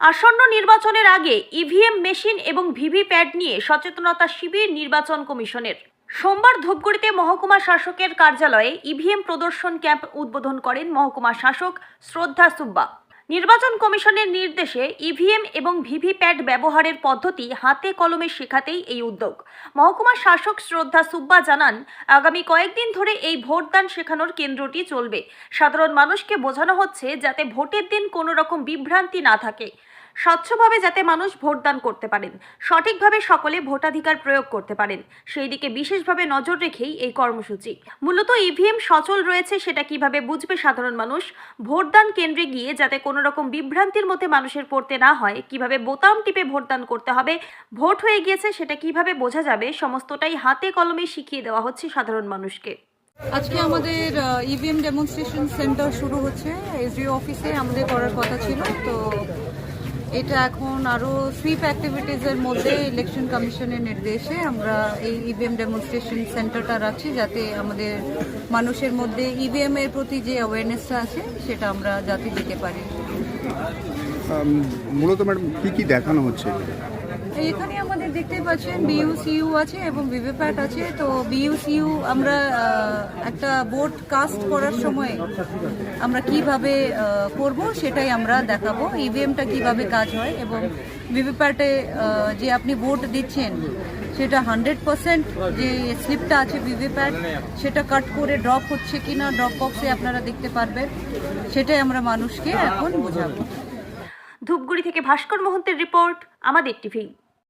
আসন্ন নির্বাচনের আগে ইভিএম মেশিন এবং ভিভিপ্যাট নিয়ে সচেতনতা শিবির নির্বাচন কমিশনের। সোমবার ধূপগুড়িতে মহকুমা শাসকের কার্যালয়ে ইভিএম প্রদর্শন ক্যাম্প উদ্বোধন করেন মহকুমা শাসক শ্রদ্ধা সুব্বা। নির্বাচন কমিশনের নির্দেশে ইভিএম এবং ভিভিপ্যাট ব্যবহারের পদ্ধতি হাতে কলমে শেখাতেই এই উদ্যোগ। মহকুমা শাসক শ্রদ্ধা সুব্বা জানান, আগামী কয়েকদিন ধরে এই ভোটদান শেখানোর কেন্দ্রটি চলবে। সাধারণ মানুষকে বোঝানো হচ্ছে যাতে ভোটের দিন কোনো রকম বিভ্রান্তি না থাকে, স্বচ্ছভাবে যাতে মানুষ ভোটদান করতে পারেন, সঠিকভাবে সকলে ভোটাধিকার প্রয়োগ করতে পারেন, সেই দিকে বিশেষভাবে নজর রেখেই এই কর্মসূচি। মূলত ইভিএম সচল রয়েছে সেটা কিভাবে বুঝবে সাধারণ মানুষ, ভোটদান কেন্দ্রে গিয়ে যাতে কোনো রকম বিভ্রান্তির মধ্যে মানুষের পড়তে না হয়, কিভাবে বোতাম টিপে ভোটদান করতে হবে, ভোট হয়ে গিয়েছে সেটা কিভাবে বোঝা যাবে, সমস্তটাই হাতে কলমে শিখিয়ে দেওয়া হচ্ছে সাধারণ মানুষকে। আজকে আমাদের ইভিএম ডেমনস্ট্রেশন সেন্টার শুরু হচ্ছে এসডিও অফিসে, আমাদের করার কথা ছিল। তো এটা এখন আরও সুইপ অ্যাক্টিভিটিসের মধ্যে ইলেকশন কমিশনের নির্দেশে আমরা এই ইভিএম ডেমনস্ট্রেশন সেন্টারটা রাখছি, যাতে আমাদের মানুষের মধ্যে ইভিএম এর প্রতি যে অ্যাওয়ারনেসটা আছে সেটা আমরা যাতে দিতে পারি। মূলত ম্যাডাম কী দেখানো হচ্ছে? এখানে আমাদের দেখতে পাচ্ছেন বিইউসিইউ আছে এবং ভিভিপ্যাট আছে। তো বিইউসিইউ আমরা একটা ভোট কাস্ট করার সময় আমরা কিভাবে করব সেটাই আমরা দেখাবো, ইভিএমটা কিভাবে কাজ হয়, এবং ভিভিপ্যাটে যে আপনি ভোট দিচ্ছেন সেটা 100% যে স্লিপটা আছে ভিভিপ্যাট সেটা কাট করে ড্রপ হচ্ছে কিনা ড্রপ বক্সে আপনারা দেখতে পারবেন, সেটাই আমরা মানুষকে এখন বোঝাবো। ধূপগুড়ি থেকে ভাস্কর মহন্তের রিপোর্ট, আমাদের টিভি।